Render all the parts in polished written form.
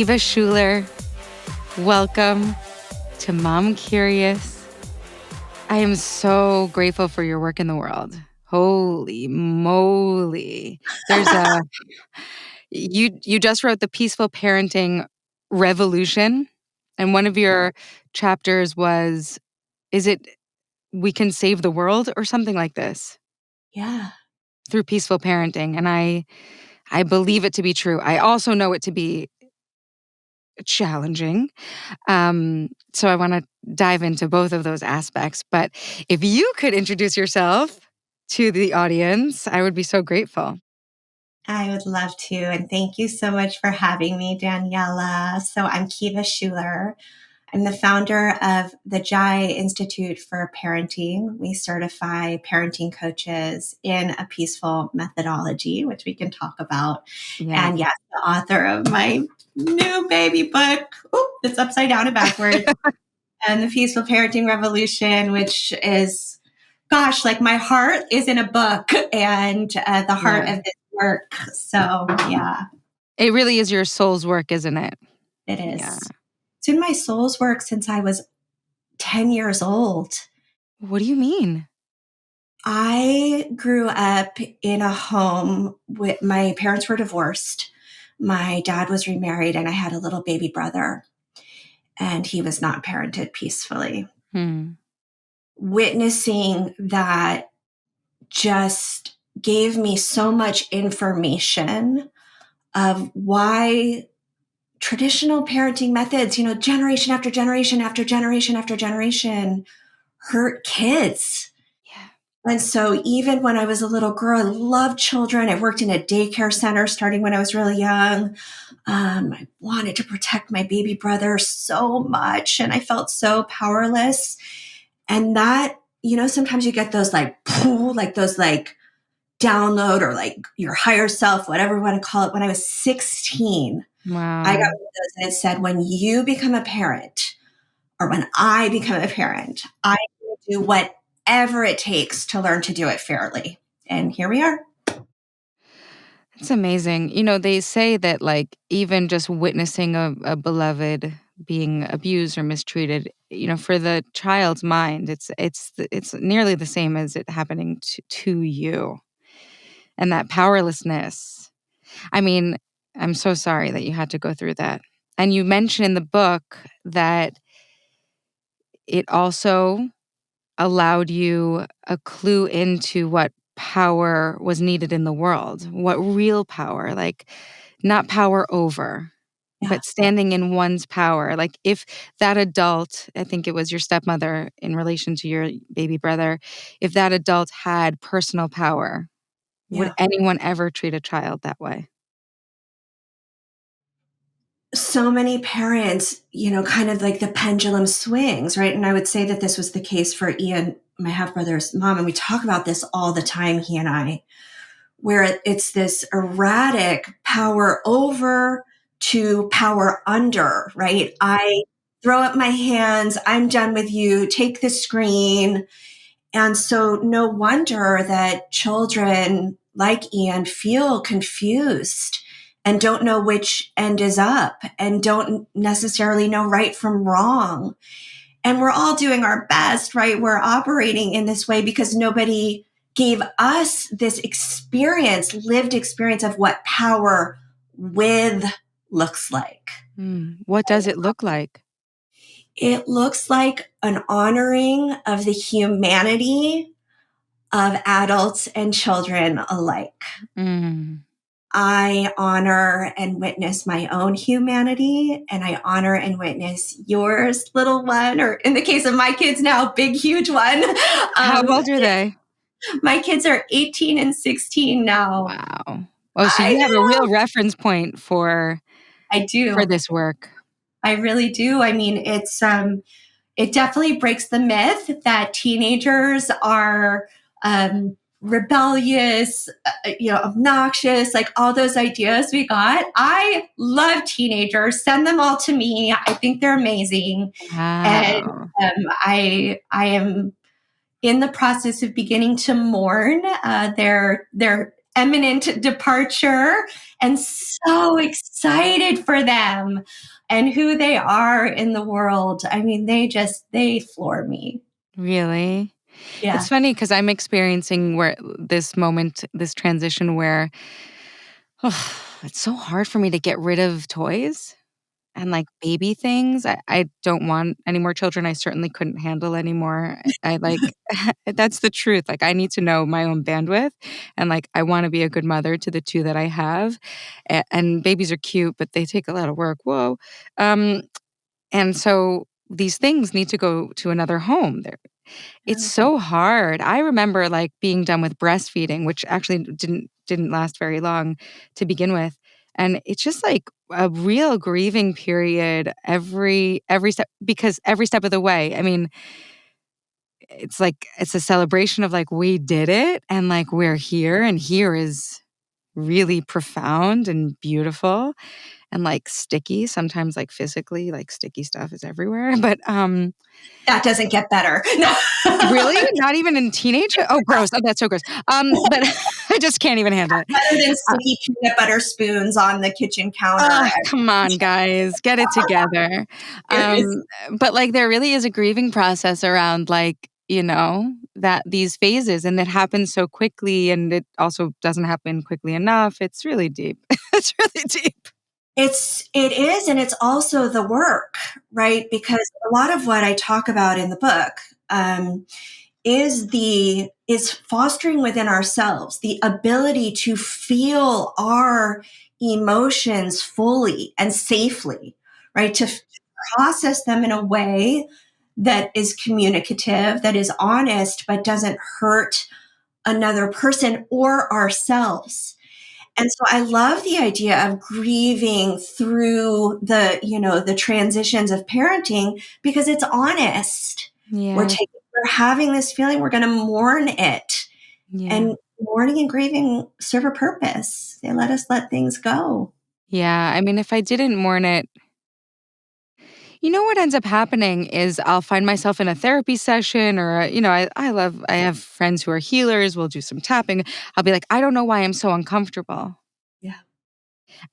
Kiva Schuler. Welcome to Mom Curious. I am so grateful for your work in the world. Holy moly. You just wrote the Peaceful Parenting Revolution, and one of your chapters was, is it we can save the world or something like this? Yeah. Through peaceful parenting. And I believe it to be true. I also know it to be challenging. So I want to dive into both of those aspects. But if you could introduce yourself to the audience, I would be so grateful. I would love to. And thank you so much for having me, Daniella. So I'm Kiva Schuler. I'm the founder of the Jai Institute for Parenting. We certify parenting coaches in a peaceful methodology, which we can talk about. Yeah. And yes, the author of my new baby book. Oh, it's upside down and backwards. And the Peaceful Parenting Revolution, which is, gosh, like my heart is in a book and the heart of this work. So, yeah. It really is your soul's work, isn't it? It is. Yeah. It's in my soul's work since I was 10 years old. What do you mean? I grew up in a home with my parents were divorced. My dad was remarried and I had a little baby brother, and he was not parented peacefully. Witnessing that just gave me so much information of why traditional parenting methods, generation after generation after generation after generation hurt kids. Yeah. And so even when I was a little girl, I loved children. I worked in a daycare center starting when I was really young. I wanted to protect my baby brother so much, and I felt so powerless. And that, sometimes you get those those download or like your higher self, whatever you want to call it. When I was 16, Wow. I got one of those and it said, when you become a parent, or when I become a parent, I will do whatever it takes to learn to do it fairly. And here we are. It's amazing. They say that even just witnessing a beloved being abused or mistreated, for the child's mind, it's nearly the same as it happening to you. And that powerlessness. I mean, I'm so sorry that you had to go through that. And you mention in the book that it also allowed you a clue into what power was needed in the world, what real power, not power over, but standing in one's power. Like if that adult, I think it was your stepmother in relation to your baby brother, if that adult had personal power, would anyone ever treat a child that way? So many parents, kind of like the pendulum swings, right? And I would say that this was the case for Ian, my half brother's mom. And we talk about this all the time, he and I, where it's this erratic power over to power under, right? I throw up my hands, I'm done with you, take the screen. And so no wonder that children like Ian feel confused and don't know which end is up and don't necessarily know right from wrong. And we're all doing our best, right? We're operating in this way because nobody gave us this experience, lived experience of what power with looks like. What does it look like? It looks like an honoring of the humanity of adults and children alike. I honor and witness my own humanity, and I honor and witness yours, little one, or in the case of my kids now, big, huge one. How old are they? My kids are 18 and 16 now. Wow. Oh, so you have a real reference point for this work. I really do. I mean, it definitely breaks the myth that teenagers are rebellious, obnoxious, like all those ideas we got. I love teenagers. Send them all to me. I think they're amazing. Wow. And I am in the process of beginning to mourn their imminent departure and so excited for them and who they are in the world. I mean, they floor me. Really? It's Yeah. funny because I'm experiencing where this moment, this transition where it's so hard for me to get rid of toys and, like, baby things. I don't want any more children. I certainly couldn't handle anymore. I like that's the truth. Like, I need to know my own bandwidth, and, like, I wanna be a good mother to the 2 that I have, and babies are cute, but they take a lot of work. Whoa. Um, and so these things need to go to another home. It's Yeah. so hard. I remember, like, being done with breastfeeding, which actually didn't last very long to begin with, and it's just, like, a real grieving period every step because every step of the way, I mean, it's like it's a celebration of, like, we did it, and, like, we're here, and here is really profound and beautiful and, like, sticky, sometimes, like, physically, like, sticky stuff is everywhere, but, That doesn't get better. No. really? Not even in teenage oh, gross. Oh, that's so gross. But I just can't even handle it. Better than Uh, sticky peanut butter spoons on the kitchen counter. come on, guys, get it together. Seriously. But, like, there really is a grieving process around, like, that these phases, and it happens so quickly, and it also doesn't happen quickly enough. It's really deep. It's really deep. It is, and it's also the work, right? Because a lot of what I talk about in the book, is fostering within ourselves the ability to feel our emotions fully and safely, right? To process them in a way that is communicative, that is honest, but doesn't hurt another person or ourselves. And so I love the idea of grieving through the transitions of parenting because it's honest. Yeah, We're having this feeling, we're going to mourn it. yeah. And mourning and grieving serve a purpose. They let us let things go. Yeah, I mean, if I didn't mourn it, what ends up happening is I'll find myself in a therapy session or, I have friends who are healers, we'll do some tapping. I'll be like, "I don't know why I'm so uncomfortable." Yeah.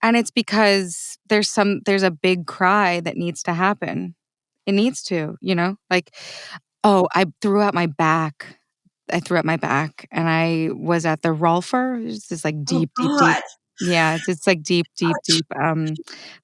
And it's because there's a big cry that needs to happen. It needs to, like, "Oh, I threw out my back." I threw out my back, and I was at the Rolfer. It's this, like, Oh deep, deep, deep God. yeah, it's like deep, deep, deep, Yeah.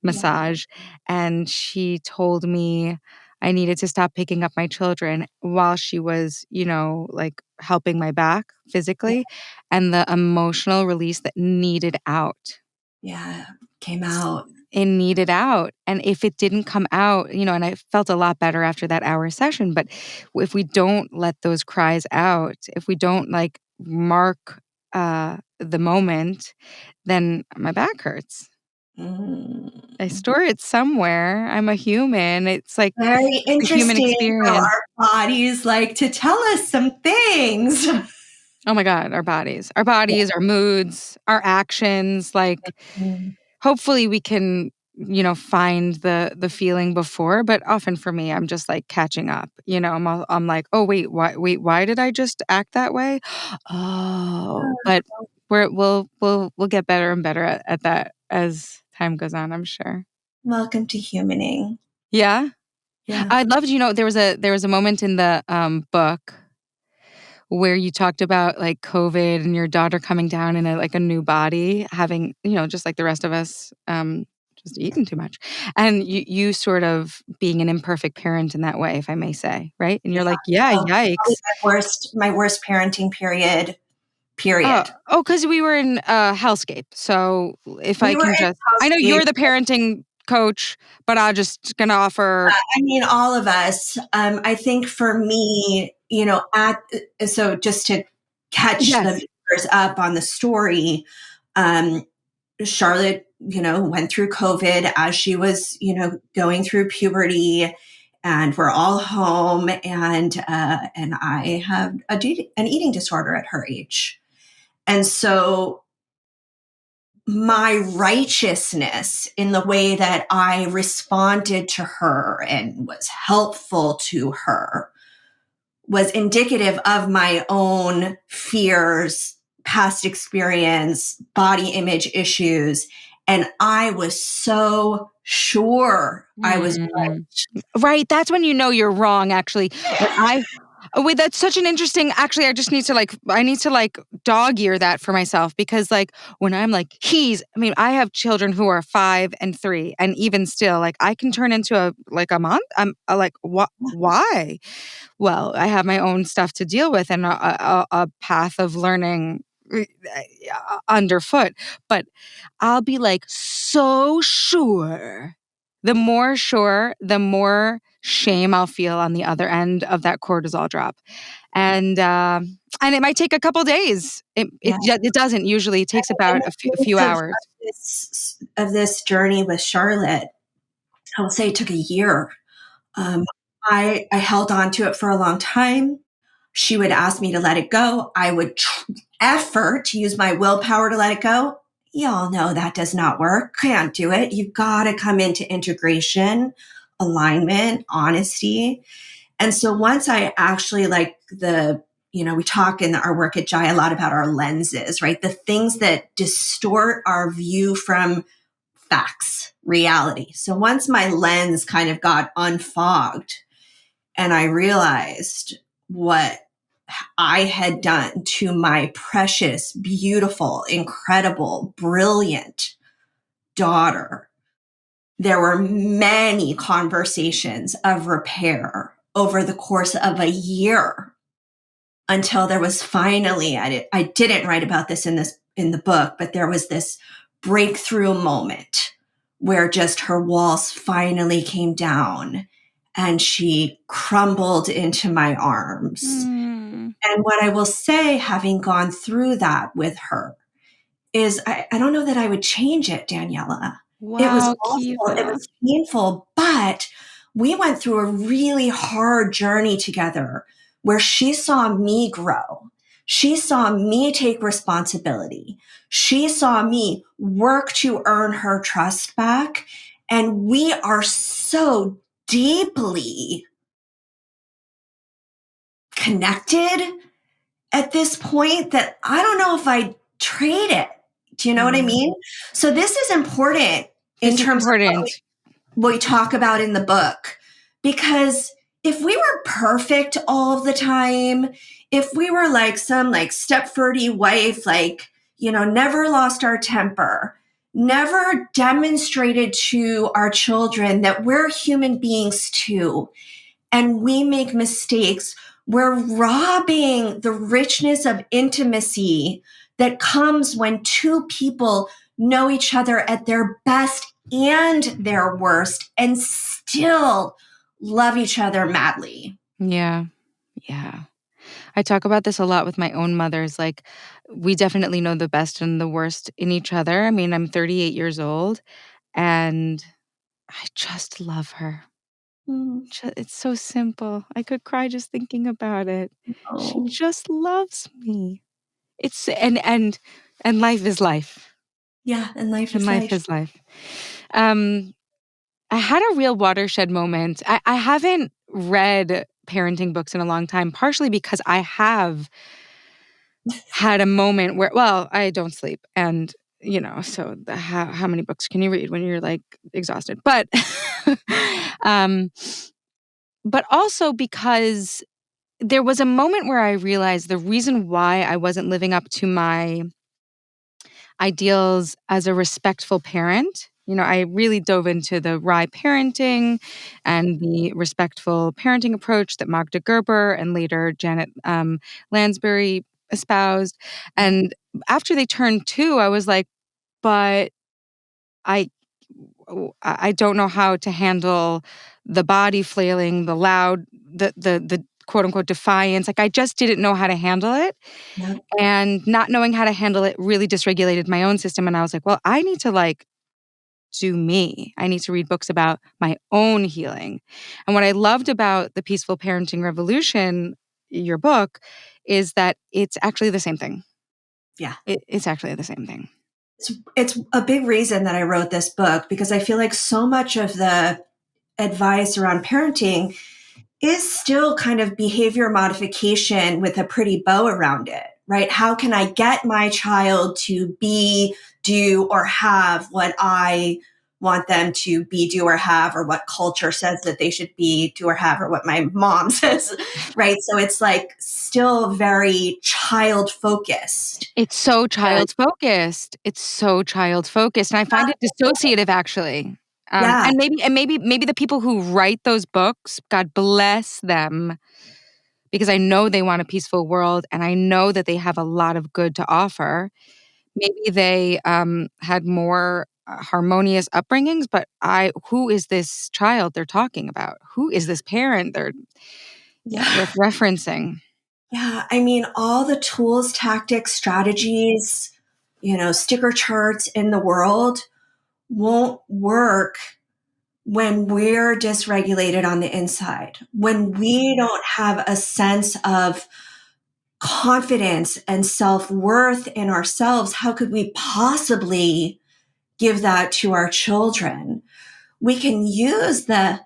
massage, and she told me I needed to stop picking up my children while she was, like, helping my back Yeah. physically, and the emotional release that needed out. Yeah. Came out. It needed out, and if it didn't come out, and I felt a lot better after that hour session, but if we don't let those cries out, if we don't, like, mark, the moment, then my back hurts. I Mm. store it somewhere. I'm a human. It's like Very it's a human interesting how experience. our bodies like to tell us some things. Oh my god, our bodies. Our bodies, our moods, our actions, like Mm. hopefully we can, find the feeling before, but often for me, I'm just, like, catching up, I'm like, "Oh, why did I just act that way? Oh." But we'll get better and better at that as time goes on, I'm sure. Welcome to humaning. Yeah? Yeah. I loved, there was a moment in the, book where you talked about, like, COVID and your daughter coming down in a new body, having, just like the rest of us, just eaten too much, and you sort of being an imperfect parent in that way, if I may say, right? And Yeah. you're like, "Yeah, Oh, probably yikes." my worst parenting period, Oh, period. oh, because we were in a hellscape, so if I We were can in just I know housecape. you're the parenting coach, but I'm just gonna offer I mean, all of us. I think for me, so just to catch the yes. viewers up on the story, um, Charlotte, went through COVID as she was, going through puberty, and we're all home, and I have an eating disorder at her age, and so my righteousness in the way that I responded to her and was helpful to her was indicative of my own fears past experience, body image issues. And I was so sure I was Mm. right. Right, that's when you know you're wrong, actually. When I wait, that's such an interesting actually, I need to, like, dog ear that for myself because, like, when I'm like, I mean, I have children who are 5 and 3, and even still, like, I can turn into a month. I'm like, why?" Well, I have my own stuff to deal with and a path of learning, underfoot, but I'll be, like, so sure. The more sure, the more shame I'll feel on the other end of that cortisol drop, and it might take a couple days. Yeah. It doesn't usually, it takes In about the a few face hours. of this journey with Charlotte, I will say it took a year. Um, I held on to it for a long time. She would ask me to let it go. I would effort to use my willpower to let it go. Y'all know that does not work. Can't do it. You've got to come into integration, alignment, honesty. And so once I actually we talk in our work at Jai a lot about our lenses, right? The things that distort our view from facts, reality. So once my lens kind of got unfogged and I realized what I had done to my precious, beautiful, incredible, brilliant daughter, there were many conversations of repair over the course of a year until there was finally, I didn't write about this in the book, but there was this breakthrough moment where just her walls finally came down and she crumbled into my arms. Mm. And what I will say, having gone through that with her, is I don't know that I would change it, Daniela. It was Wow, awful, it Kiva. was painful, but we went through a really hard journey together where she saw me grow. She saw me take responsibility. She saw me work to earn her trust back. And we are so deeply connected at this point that I don't know if I trade it. Do you know what I Mm. mean? So this is important in It's terms of what important. we talk about in the book, because if we were perfect all of the time, if we were like some like Stepfordy wife, like, never lost our temper, never demonstrated to our children that we're human beings too, and we make mistakes, we're robbing the richness of intimacy that comes when two people know each other at their best and their worst and still love each other madly. Yeah, yeah. I talk about this a lot with my own mothers, like, we definitely know the best and the worst in each other. I mean, I'm 38 years old, and I just love her. Mm. It's so simple. I could cry just thinking about it. She Oh, just loves me. It's and life is life, yeah, and life and is life life. is life. Um, I had a real watershed moment. I haven't read parenting books in a long time, partially because I have had a moment where well, I don't sleep and, so how many books can you read when you're, like, exhausted? Um, but also because there was a moment where I realized the reason why I wasn't living up to my ideals as a respectful parent. I really dove into the RIE parenting and the respectful parenting approach that Magda Gerber and later Janet Lansbury espoused. And after they turned two, I was like, but I I don't know how to handle the body flailing, the loud, the quote unquote defiance. Like I just didn't know how to handle it. Yeah, And not knowing how to handle it really dysregulated my own system. And I was like, well, I need to like do me. I need to read books about my own healing. And what I loved about the Peaceful Parenting Revolution, your book, is that it's actually the same thing. yeah. It's actually the same thing. It's a big reason that I wrote this book, because I feel like so much of the advice around parenting is still kind of behavior modification with a pretty bow around it, right? How can I get my child to be, do, or have what I want them to be, do, or have, or what culture says that they should be, do, or have, or what my mom says, right? So it's like still very child focused. It's so And child-focused. It's so child-focused, and I find it dissociative, actually. yeah, And maybe the people who write those books, God bless them, because I know they want a peaceful world, and I know that they have a lot of good to offer. Maybe they, had more, harmonious upbringings, but who is this child they're talking about? Who is this parent they're yeah, referencing? yeah. I mean, all the tools, tactics, strategies, sticker charts in the world won't work when we're dysregulated on the inside, when we don't have a sense of confidence and self worth in ourselves. How could we possibly give that to our children? We can use the,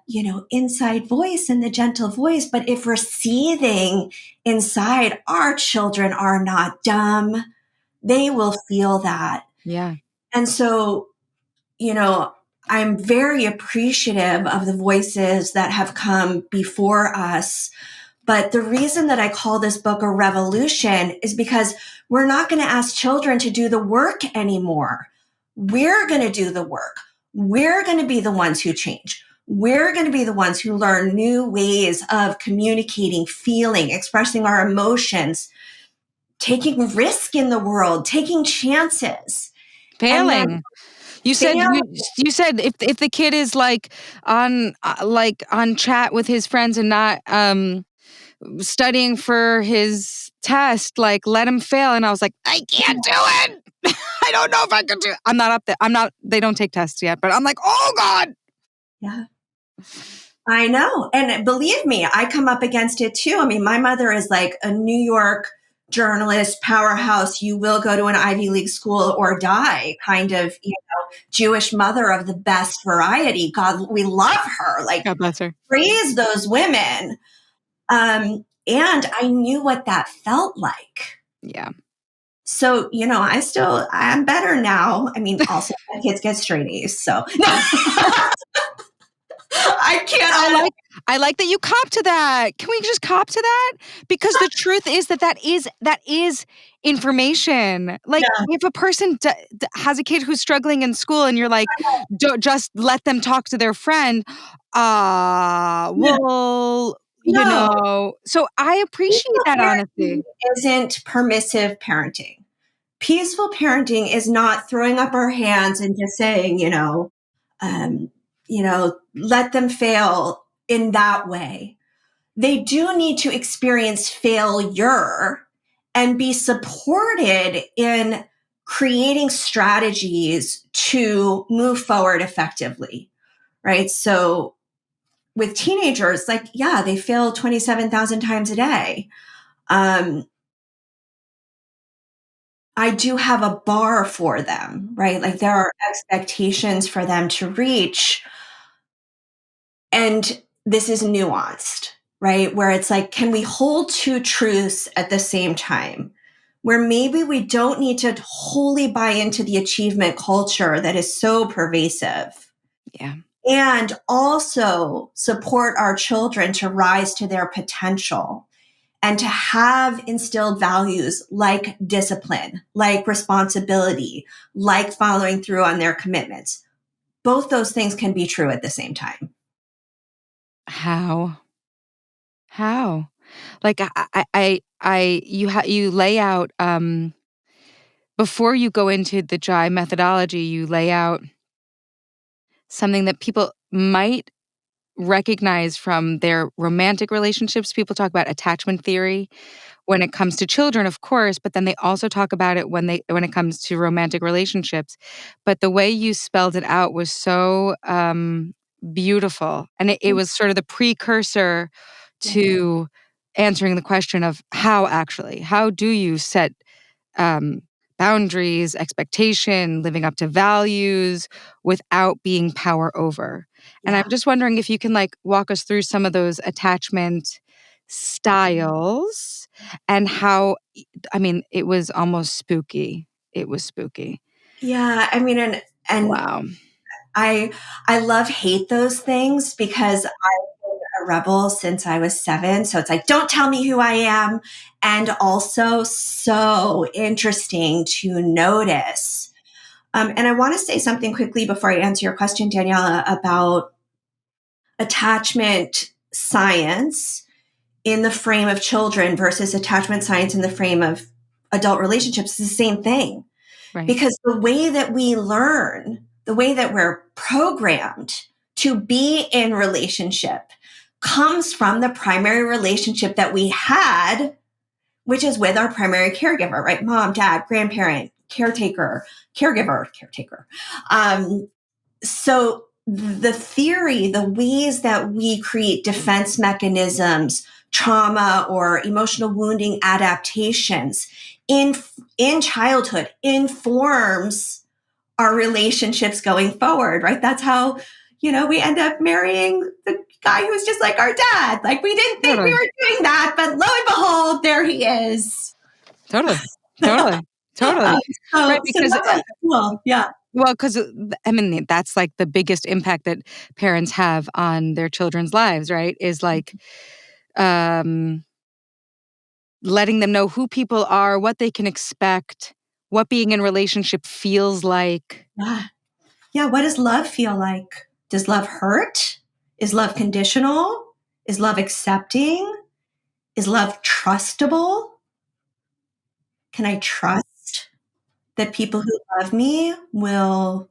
inside voice and the gentle voice, but if we're seething inside, our children are not dumb. They will feel that. Yeah. And so, you know, I'm very appreciative of the voices that have come before us. But the reason that I call this book a revolution is because we're not going to ask children to do the work anymore. We're going to do the work. We're going to be the ones who change. We're going to be the ones who learn new ways of communicating, feeling, expressing our emotions, taking risk in the world, taking chances, and then Failing. You said fail. you said if the kid is, on chat with his friends and not, studying for his test, like, let him fail, and I was like, "I can't do it. I don't know if I can do it." I'm not up there. I'm not they don't take tests yet, but I'm like, "Oh god." Yeah. I know. And believe me, I come up against it too. I mean, my mother is like a New York journalist powerhouse. You will go to an Ivy League school or die kind of, Jewish mother of the best variety. God, we love her. Like, God bless her. praise those women. And I knew what that felt like. Yeah. So, I'm better now. I mean, also my kids get straight A's. So I I can't. like I like that you cop to that. Can we just cop to that? Because the truth is that is information. Like, Yeah. if a person has a kid who's struggling in school and you're like, "Don't just let them talk to their friend," Yeah. well, No. so I appreciate Peaceful that parenting honesty. isn't permissive parenting. Peaceful parenting is not throwing up our hands and just saying, let them fail in that way. They do need to experience failure and be supported in creating strategies to move forward effectively, right? So with teenagers, like, yeah, they fail 27,000 times a day. Um, I do have a bar for them, right? Like there are expectations for them to reach. And this is nuanced, right? Where it's like, can we hold two truths at the same time? Where maybe we don't need to wholly buy into the achievement culture that is so pervasive Yeah. and also support our children to rise to their potential and to have instilled values like discipline, like responsibility, like following through on their commitments. Both those things can be true at the same time. How? How? Like, you lay out, before you go into the JAI methodology, you lay out something that people might recognize from their romantic relationships. People talk about attachment theory when it comes to children, of course, but then they also talk about it when it comes to romantic relationships. But the way you spelled it out was so, beautiful, and it was sort of the precursor Yeah. to answering the question of how do you set, um, boundaries, expectation, living up to values without being power over. And I'm Yeah. just wondering if you can, like, walk us through some of those attachment styles and how, I mean, it was almost spooky. It was spooky. Yeah, I mean, and Wow. I love hate those things because I've been a rebel since I was 7. So it's like, don't tell me who I am. And also so interesting to notice. And I want to say something quickly before I answer your question, Daniela, about attachment science in the frame of children versus attachment science in the frame of adult relationships is the same thing. Right. Because the way that we learn, the way that we're programmed to be in relationship comes from the primary relationship that we had, which is with our primary caregiver, right? Mom, dad, grandparent, caretaker, caregiver, caretaker. So the theory, the ways that we create defense mechanisms, trauma or emotional wounding adaptations in childhood informs our relationships going forward, right? That's how, we end up marrying the guy who's just like our dad. Like we didn't think we Totally. were doing that, but lo and behold, there he is. Totally. Totally. Uh, Totally. Right, so because, that's cool. Yeah. well, because I mean, that's like the biggest impact that parents have on their children's lives, right? Is like, um, letting them know who people are, what they can expect, what being in relationship feels like. Yeah. Yeah. What does love feel like? Does love hurt? Is love conditional? Is love accepting? Is love trustable? Can I trust that people who love me will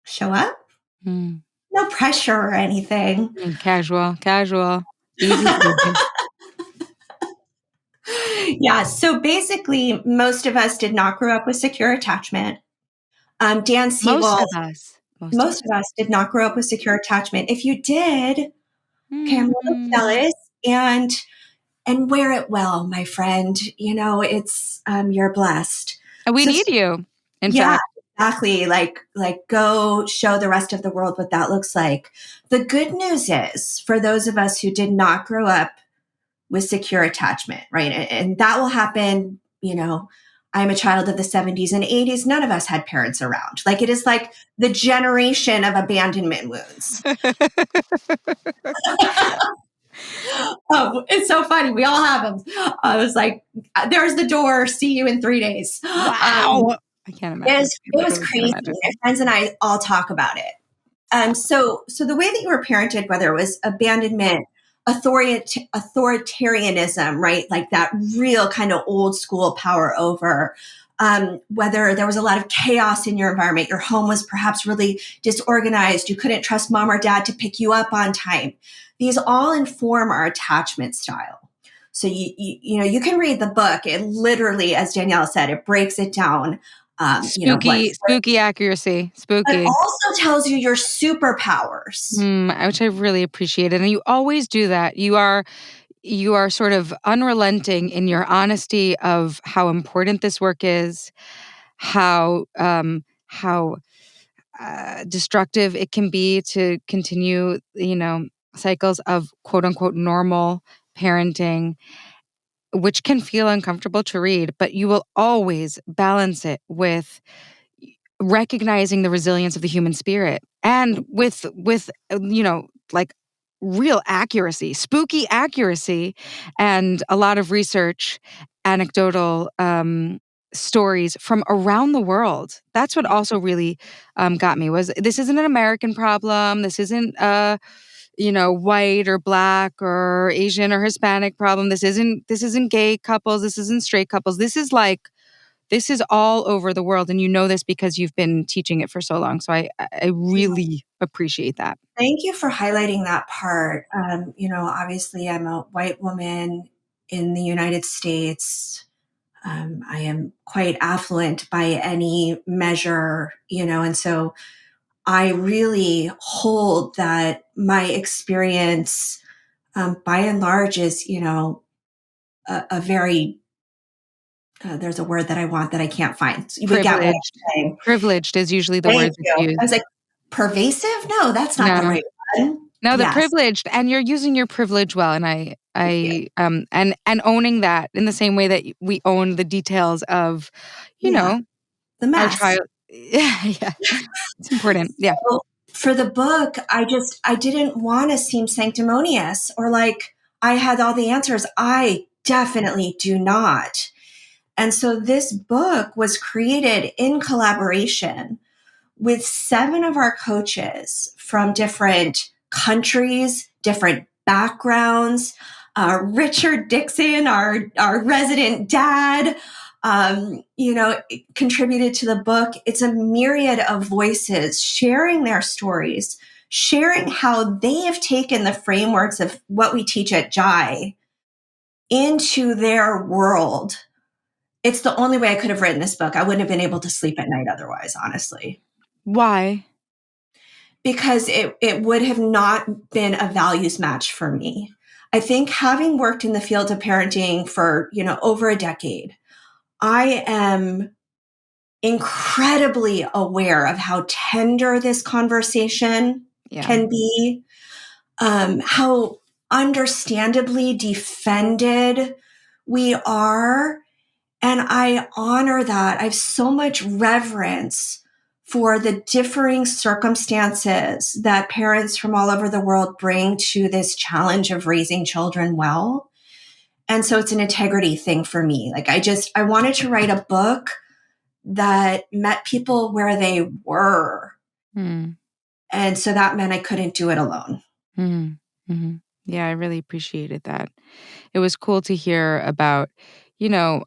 show up? Mm. No pressure or anything. Casual, casual, easy breezy. Yeah. So basically, most of us did not grow up with secure attachment. Dan Most Siegel, of us. Most of most us. of us did not grow up with secure attachment. If you did, okay, I'm a little Mm. jealous and wear it well, my friend. It's you're blessed. We So need you, in yeah, fact. exactly. Like go show the rest of the world what that looks like. The good news is for those of us who did not grow up with secure attachment, right? And that will happen, I'm a child of the 70s and 80s. None of us had parents around. Like it is like the generation of abandonment wounds. Oh, it's so funny. We all have them. I was like, there's the door. See you in 3 days. Wow! I can't imagine. I It was literally can't crazy. imagine. My friends and I all talk about it. So the way that you were parented, whether it was abandonment, authoritarianism, right? Like that real kind of old school power over, whether there was a lot of chaos in your environment, your home was perhaps really disorganized, you couldn't trust mom or dad to pick you up on time. These all inform our attachment style. So you can read the book. It literally, as Danielle said, it breaks it down. What Spooky, spooky accuracy. But Spooky. also tells you your superpowers. Which I really appreciated, and you always do that. You are sort of unrelenting in your honesty of how important this work is, how destructive it can be to continue, cycles of quote unquote normal parenting, which can feel uncomfortable to read, but you will always balance it with recognizing the resilience of the human spirit and with like real accuracy, spooky accuracy, and a lot of research, anecdotal stories from around the world. That's what also really got me, was this isn't an American problem. This isn't white or black or Asian or Hispanic problem. This isn't gay couples. This isn't straight couples. This is all over the world, and you know this because you've been teaching it for so long. So I really appreciate that. Thank you for highlighting that part. Obviously, I'm a white woman in the United States. I am quite affluent by any measure, and so I really hold that my experience, by and large, is, a very, there's a word that I want that I can't find. So you would get what Privileged. I'm saying. Privileged is usually the Thank word that's you. I used. was like, pervasive? No, that's not the No, right one. No, the Yes. privileged, and you're using your privilege well, and Thank you. and owning that in the same way that we own the details of, you Yeah. know, The our mess. child. Yeah, it's important. Yeah. So for the book, I didn't want to seem sanctimonious or like I had all the answers. I definitely do not. And so this book was created in collaboration with 7 of our coaches from different countries, different backgrounds. Richard Dixon, our resident dad, contributed to the book. It's a myriad of voices sharing their stories, sharing how they have taken the frameworks of what we teach at JAI into their world. It's the only way I could have written this book. I wouldn't have been able to sleep at night otherwise, honestly, Why? because it would have not been a values match for me. I think having worked in the field of parenting for, over a decade, I am incredibly aware of how tender this conversation Yeah. can be, how understandably defended we are. And I honor that. I have so much reverence for the differing circumstances that parents from all over the world bring to this challenge of raising children well. And so it's an integrity thing for me. Like I wanted to write a book that met people where they were. Mm. And so that meant I couldn't do it alone. Mm. Mhm. Yeah, I really appreciated that. It was cool to hear about, you know,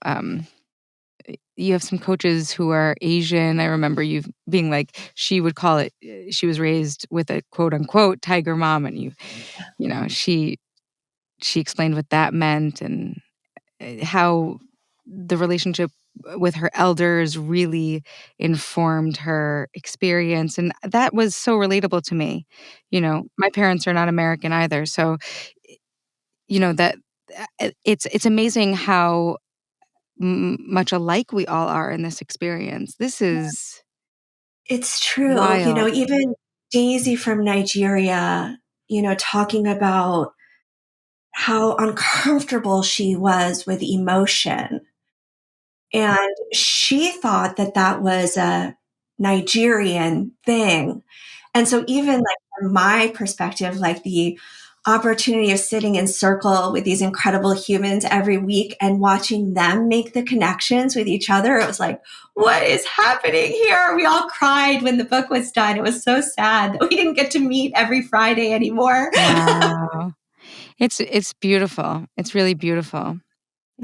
you have some coaches who are Asian. I remember you being like, she would call it, she was raised with a quote unquote tiger mom, and she explained what that meant, and how the relationship with her elders really informed her experience, and that was so relatable to me. My parents are not American either, so that it's amazing how much alike we all are in this experience. This is It's true. wild. Even Daisy from Nigeria, talking about how uncomfortable she was with emotion. And she thought that that was a Nigerian thing. And so even like from my perspective, like the opportunity of sitting in circle with these incredible humans every week and watching them make the connections with each other, it was like, what is happening here? We all cried when the book was done. It was so sad that we didn't get to meet every Friday anymore. Wow. It's beautiful. It's really beautiful.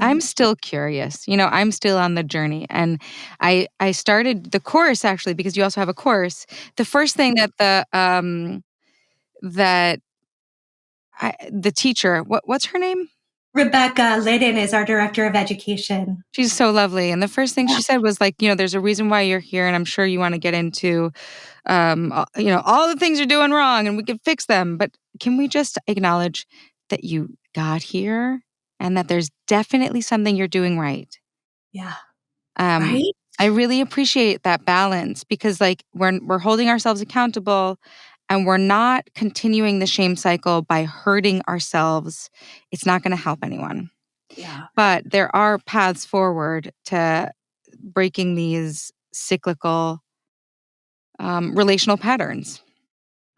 I'm Thank you. still curious. I'm still on the journey, and I started the course actually because you also have a course. The first thing that the teacher, what's her name? Rebecca Liddon is our director of education. She's so lovely, and the first thing Yeah. she said was like, "There's a reason why you're here, and I'm sure you wanna get into, all the things you're doing wrong, and we can fix them, but can we just acknowledge that you got here and that there's definitely something you're doing right?" Yeah. Um, Right? I really appreciate that balance because, like, we're holding ourselves accountable, and we're not continuing the shame cycle by hurting ourselves. It's not gonna help anyone. Yeah. But there are paths forward to breaking these cyclical, relational patterns.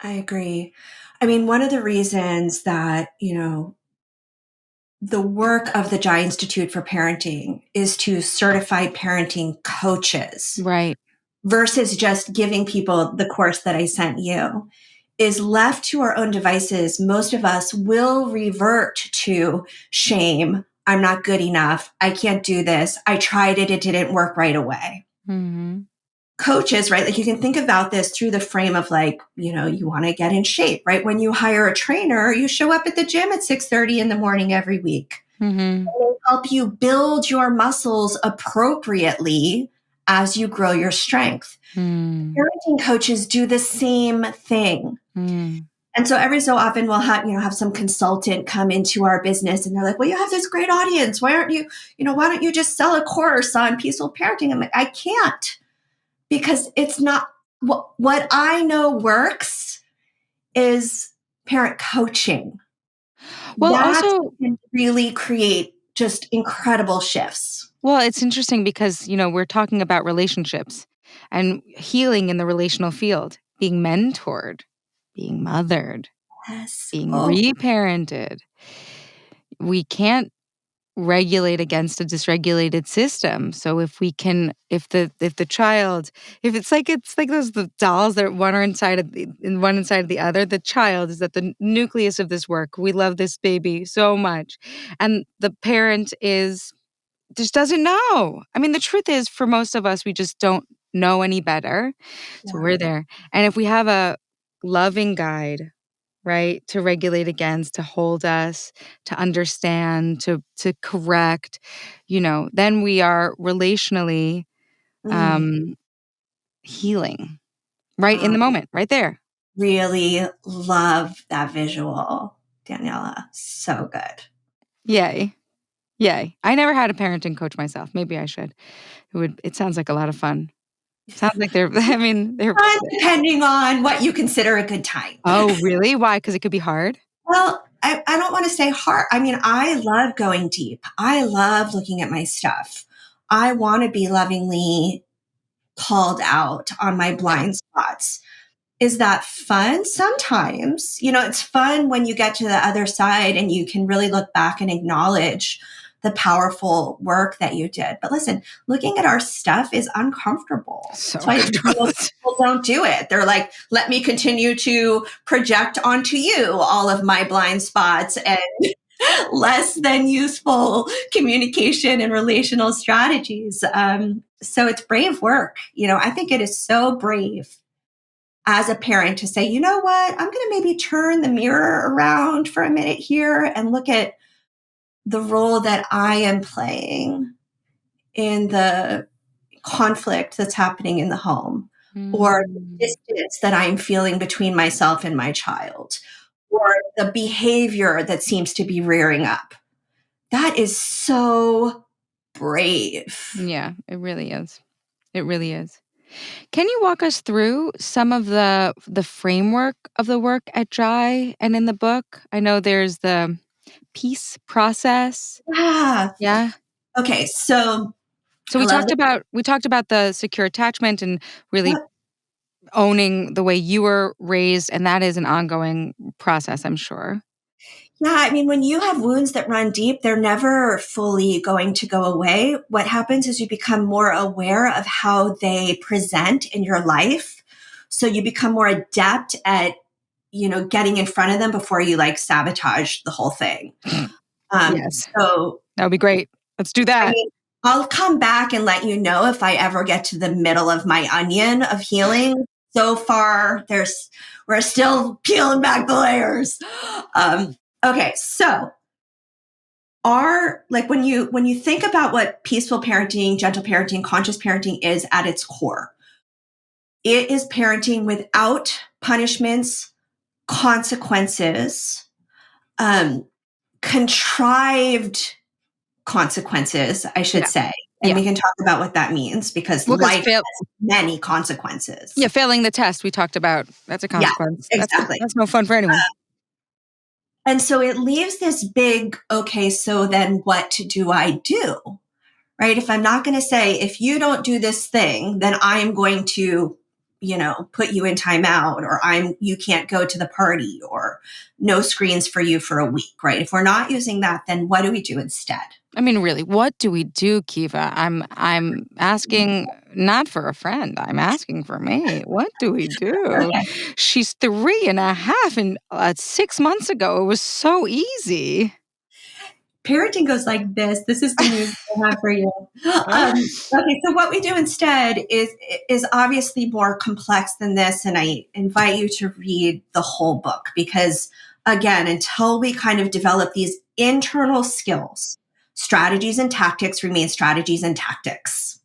I agree. I mean, one of the reasons that, the work of the JAI Institute for Parenting is to certify parenting coaches Right. versus just giving people the course that I sent you is left to our own devices. Most of us will revert to shame. I'm not good enough. I can't do this. I tried it. It didn't work right away. Mhm. Coaches, right? Like you can think about this through the frame of like, you want to get in shape, right? When you hire a trainer, you show up at the gym at 6:30 in the morning every week. Mhm. They help you build your muscles appropriately as you grow your strength. Mm. Parenting coaches do the same thing. Mm. And so every so often we'll have some consultant come into our business and they're like, well, you have this great audience. Why aren't you, why don't you just sell a course on peaceful parenting? I'm like, I can't, because it's not what I know works is parent coaching. Well, That also, can really create just incredible shifts. well, it's interesting because, we're talking about relationships and healing in the relational field, being mentored, being mothered, Yes. being Oh, reparented. We can't regulate against a dysregulated system. So if the child, if it's like those the dolls that one are inside of one inside of the other, the child is at the nucleus of this work. We love this baby so much. And the parent is just doesn't know. I mean, the truth is for most of us, we just don't know any better. So yeah. we're there. And if we have a loving guide, right, to regulate against, to hold us, to understand, to correct, then we are relationally Mm. um, healing right in Uh, the moment, right there. really love that visual, Daniela. So good. Yay. Yay. I never had a parenting coach myself. Maybe I should. It sounds like a lot of fun. Sounds like they're, I mean, they're, Depending on what you consider a good time. oh, really? Why? Because it could be hard? Well, I don't want to say hard. I mean, I love going deep. I love looking at my stuff. I want to be lovingly called out on my Yeah. blind spots. Is that fun? Sometimes, it's fun when you get to the other side and you can really look back and acknowledge the powerful work that you did. But listen, looking at our stuff is uncomfortable. So That's why uncomfortable. most people don't do it. They're like, let me continue to project onto you all of my blind spots and less than useful communication and relational strategies. So it's brave work. I think it is so brave as a parent to say, you know what, I'm going to maybe turn the mirror around for a minute here and look at the role that I am playing in the conflict that's happening in the home, or the Mm. distance that I'm feeling between myself and my child, or the behavior that seems to be rearing up. That is so brave. Yeah, it really is. It really is. Can you walk us through some of the framework of the work at Jai and in the book? I know there's the peace process. Yeah. Yeah. Okay. So So I we love talked this. about the secure attachment and really Yep. owning the way you were raised, and that is an ongoing process, I'm sure. Yeah, I mean, when you have wounds that run deep, they're never fully going to go away. What happens is you become more aware of how they present in your life. So you become more adept at, getting in front of them before you like sabotage the whole thing. Yes. So, That would be great. Let's do I that. mean, I'll come back and let you know if I ever get to the middle of my onion of healing. So far, we're still peeling back the layers. Okay, so like when you think about what peaceful parenting, gentle parenting, conscious parenting is at its core, it is parenting without punishments, consequences, um, contrived consequences, I should Yeah. say. And Yeah. we can talk about what that means because Well, because life has many consequences. failing the test we talked about, that's a Yeah, consequence. exactly. That's no fun for anyone. And so it leaves this big, okay, so then what do I do? Right? If I'm not going to say, if you don't do this thing, then I am going to, put you in timeout, or you can't go to the party, or no screens for you for a week, right? If we're not using that, then what do we do instead? I mean, really, what do we do, Kiva? I'm asking not for a friend. I'm asking for me. What do we do? Okay. She's 3.5, and 6 months ago, it was so easy. Parenting goes like this. This is the news I have for you. Okay, so what we do instead is obviously more complex than this, and I invite you to read the whole book because, again, until we kind of develop these internal skills, strategies and tactics remain strategies and tactics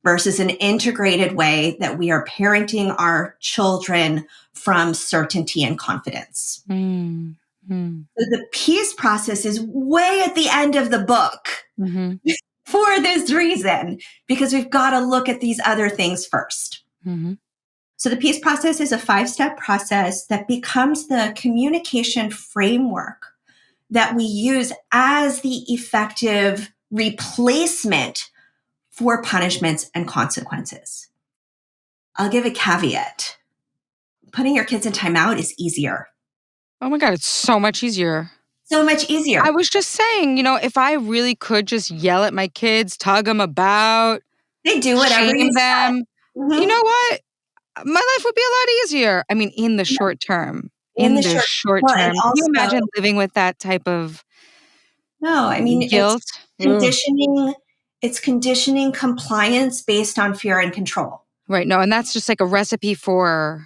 versus an integrated way that we are parenting our children from certainty and confidence. Mm, mm, So the peace process is way at the end of the book mhm, for this reason, because we've got to look at these other things first. mhm. So the peace process is a 5-step process that becomes the communication framework that we use as the effective replacement for punishments and consequences. I'll give a caveat. Putting your kids in timeout is easier. Oh my God, it's so much easier. So much I easier. was just saying, if I really could just yell at my kids, tug them about, They do whatever you shame said. them, you Mm-hmm. know what? My life would be a lot easier. I mean, in the short term. In In the the short, short well, and term. Can you also, imagine living with that type of no, I mean, it's guilt? Ugh. conditioning, it's conditioning compliance based on fear and control. Right, no, and that's just like a recipe for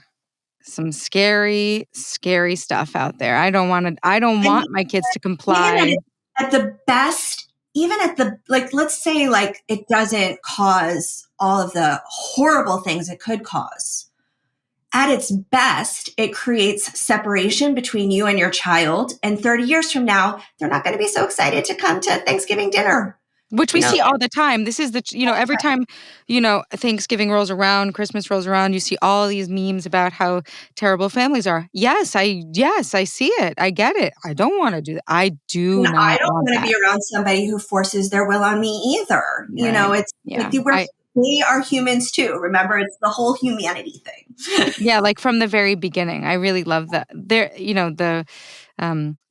some scary, scary stuff out there. I don't And want my kids to even comply. at the best, even at the, like, let's say, like, it doesn't cause all of the horrible things it could cause. At its best, it creates separation between you and your child. And 30 years from now, they're not going to be so excited to come to Thanksgiving dinner. Which we You know, see all the time. This is every time, Thanksgiving rolls around, Christmas rolls around, you see all these memes about how terrible families are. Yes, I see it. I get it. I don't want to do that. I do and I not don't want want to that. be around somebody who forces their will on me either. Right. It's like Yeah. they are humans too. Remember, it's the whole humanity thing. Yeah, like from the very beginning. I really love that.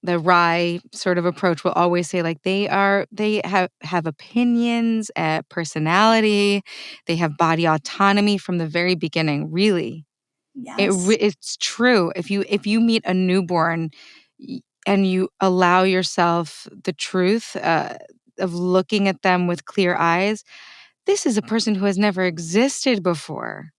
The Rye sort of approach will always say like they have opinions, personality, they have body autonomy from the very beginning, really. Yes. It's true. If you meet a newborn and you allow yourself the truth of looking at them with clear eyes, this is a person who has never existed before.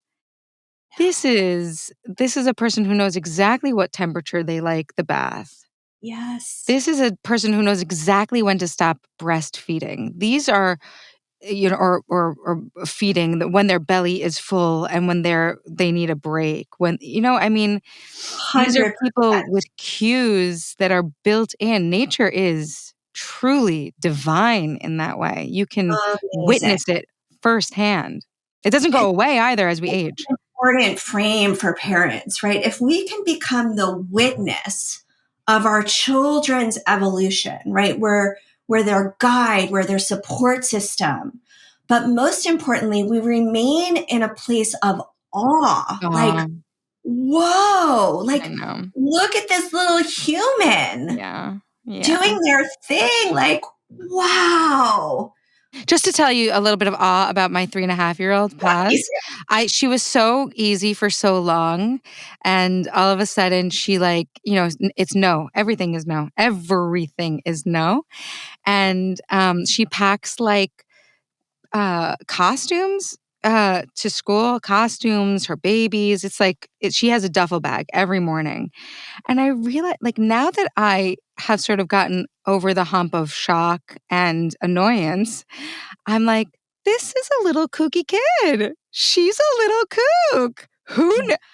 This is a person who knows exactly what temperature they like the bath. Yes. This is a person who knows exactly when to stop breastfeeding. These are, or feeding when their belly is full and when they need a break. I mean, these are people 100%. with cues that are built in. Nature is truly divine in that way. You can Amazing. witness it firsthand. It doesn't go away either as we age. Important frame for parents, right? If we can become the witness of our children's evolution, right? We're their guide, we're their support system. But most importantly, we remain in a place of awe. Like, Oh, whoa, I like, know. look at this little human Yeah, yeah. doing their thing. Like, wow. Just to tell you a little bit of awe about my 3.5-year-old Paz, she was so easy for so long, and all of a sudden she like, it's no. Everything is no. Everything is no. And, she packs like, costumes, to school, costumes, her babies. It's like she has a duffel bag every morning. And I realize, like, now that I have sort of gotten over the hump of shock and annoyance, I'm like, "This is a little kooky kid. She's a little kook."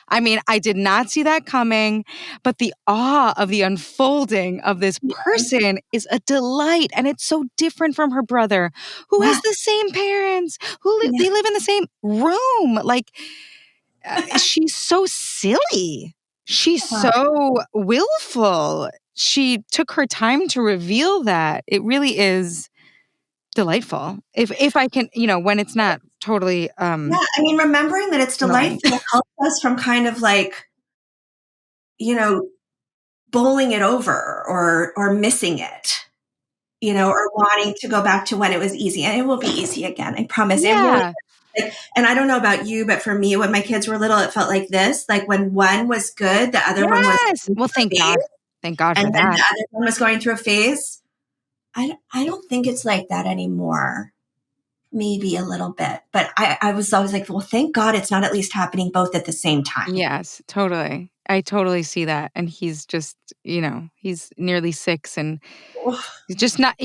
I mean, I did not see that coming, but the awe of the unfolding of this person is a delight, and it's so different from her brother, who has Yeah. the same parents, Yeah. they live in the same room. Like, she's so silly. She's so willful. She took her time to reveal that. It really is delightful. If I can, when it's not totally, Yeah, I mean, remembering that it's annoying. delightful helps us from kind of like, you know, bowling it over or missing it, or wanting to go back to when it was easy. And it will be easy again. I promise. It really Yeah. is. And I don't know about you, but for me, when my kids were little, it felt like this. Like when one was good, the other one was Yes. going Well, through a phase, Thank God and for then the that. other one was going through a phase. I don't think it's like that anymore. Maybe a little bit, but I was always like, well, thank God it's not at least happening both at the same time. Yes, totally. I totally see that, and he's just, he's nearly 6, and he's just not,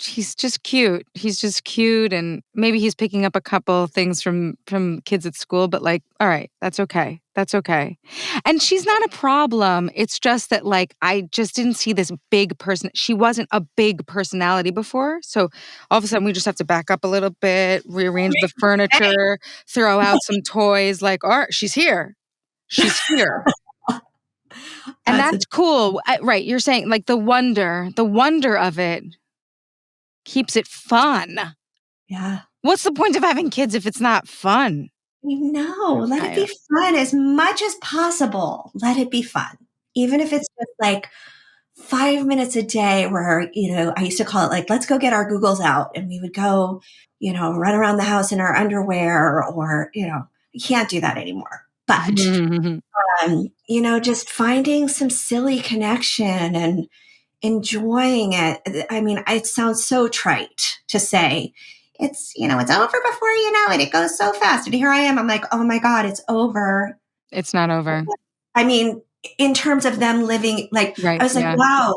he's just cute. He's just cute, and maybe he's picking up a couple things from kids at school, but, like, all right, that's okay. That's okay. And she's not a problem. It's just that, like, I just didn't see this big person. She wasn't a big personality before, so all of a sudden we just have to back up a little bit, rearrange the Hey, furniture, throw out some toys, like, "All right, she's here. She's here. And That's a that's cool. Right, you're saying, like, the wonder of it keeps it fun. yeah. What's the point of having kids if it's not fun? No, let it be I fun as much as possible. Let it be fun. Even if it's just like 5 minutes a day where, I used to call it like, let's go get our Googles out. And we would go, run around the house in our underwear or, we can't do that anymore. But, just finding some silly connection and enjoying it. I mean, it sounds so trite to say it's over before you know it. It goes so fast. And here I am. I'm like, oh my God, it's over. It's not over. I mean, in terms of them living, like, I Right, was like, yeah. wow.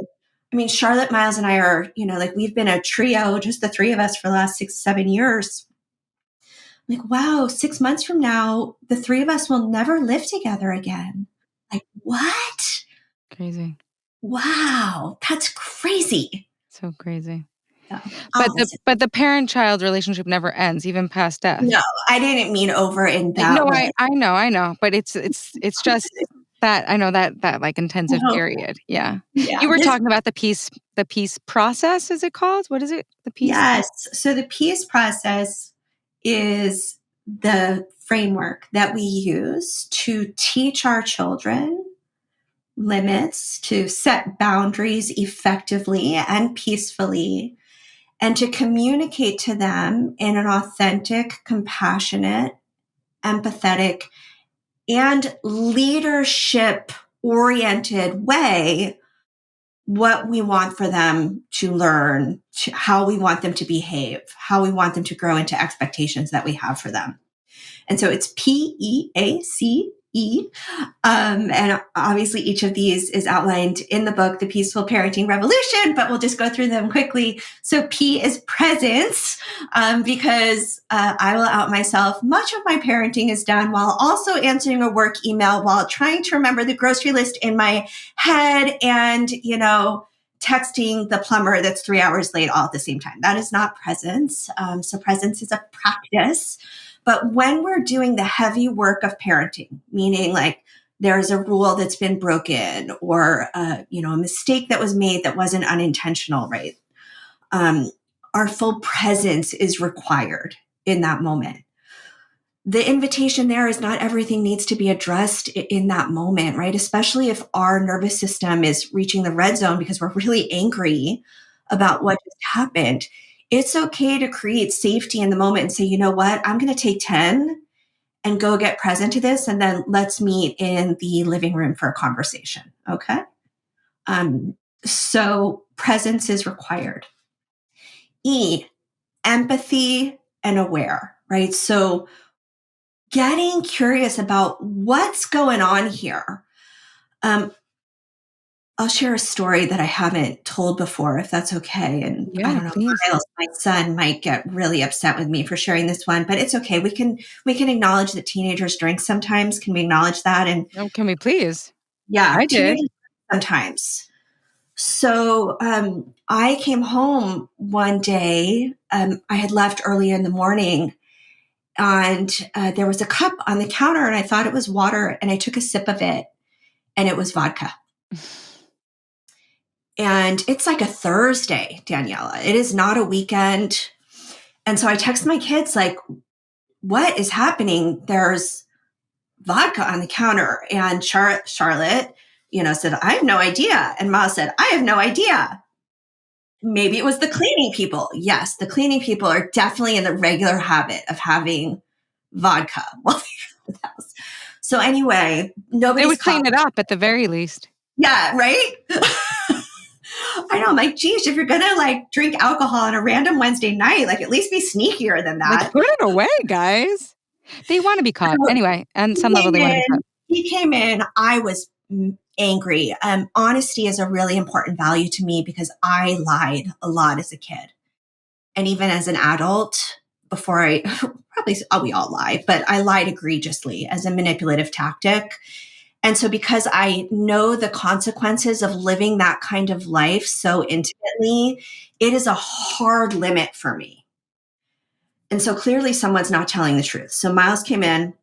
I mean, Charlotte, Miles, and I are, like, we've been a trio, just the three of us for the last 6, 7 years. I'm like, wow, 6 months from now, the three of us will never live together again. Like, what? Crazy. Wow, that's crazy. So crazy. So, But I'll the listen. but the parent-child relationship never ends, even past death. No, I didn't mean over in No, that way. I know, but it's just that I know that, like, intensive No, period, yeah. yeah, You were talking about the peace process, is it called? What is it? The peace yes. So the peace process is the framework that we use to teach our children limits, to set boundaries effectively and peacefully, and to communicate to them in an authentic, compassionate, empathetic, and leadership oriented way what we want for them to learn, how we want them to behave, how we want them to grow into expectations that we have for them. And so it's PEACE. And obviously, each of these is outlined in the book, The Peaceful Parenting Revolution, but we'll just go through them quickly. So, P is presence, because I will out myself. Much of my parenting is done while also answering a work email, while trying to remember the grocery list in my head and, texting the plumber that's 3 hours late all at the same time. That is not presence. So, presence is a practice. But when we're doing the heavy work of parenting, meaning like there's a rule that's been broken or, a mistake that was made that wasn't unintentional, right? Our full presence is required in that moment. The invitation there is not everything needs to be addressed in that moment, right? Especially if our nervous system is reaching the red zone because we're really angry about what just happened. It's okay to create safety in the moment and say, you know what, I'm going to take 10 and go get present to this. And then let's meet in the living room for a conversation. Okay. Um, so presence is required. E, empathy and aware, right? So getting curious about what's going on here. I'll share a story that I haven't told before, if that's okay. And I Yeah, don't know, please. Miles, my son, might get really upset with me for sharing this one, but it's okay. We can acknowledge that teenagers drink sometimes. Can we acknowledge that? And Oh, can we please? yeah, I did. teenagers sometimes. So I came home one day. I had left early in the morning, and there was a cup on the counter, and I thought it was water, and I took a sip of it, and it was vodka. And it's like a Thursday, Daniela. It is not a weekend. And so I text my kids, like, what is happening? There's vodka on the counter. And Charlotte, said, I have no idea. And Ma said, I have no idea. Maybe it was the cleaning people. Yes, the cleaning people are definitely in the regular habit of having vodka while they're in the house. So anyway, They nobody's would caught. clean it up at the very least. Yeah, right? I know, I'm like, geez, if you're gonna like drink alcohol on a random Wednesday night, like at least be sneakier than Like, that. put it away, guys. They wanna be caught. So Anyway, on some he level, came they wanna be in. caught. He came in. I was angry. Honesty is a really important value to me because I lied a lot as a kid, and even as an adult. Before I probably we all lie, but I lied egregiously as a manipulative tactic. And so, because I know the consequences of living that kind of life so intimately, it is a hard limit for me. And so, clearly, someone's not telling the truth. So, Miles came in.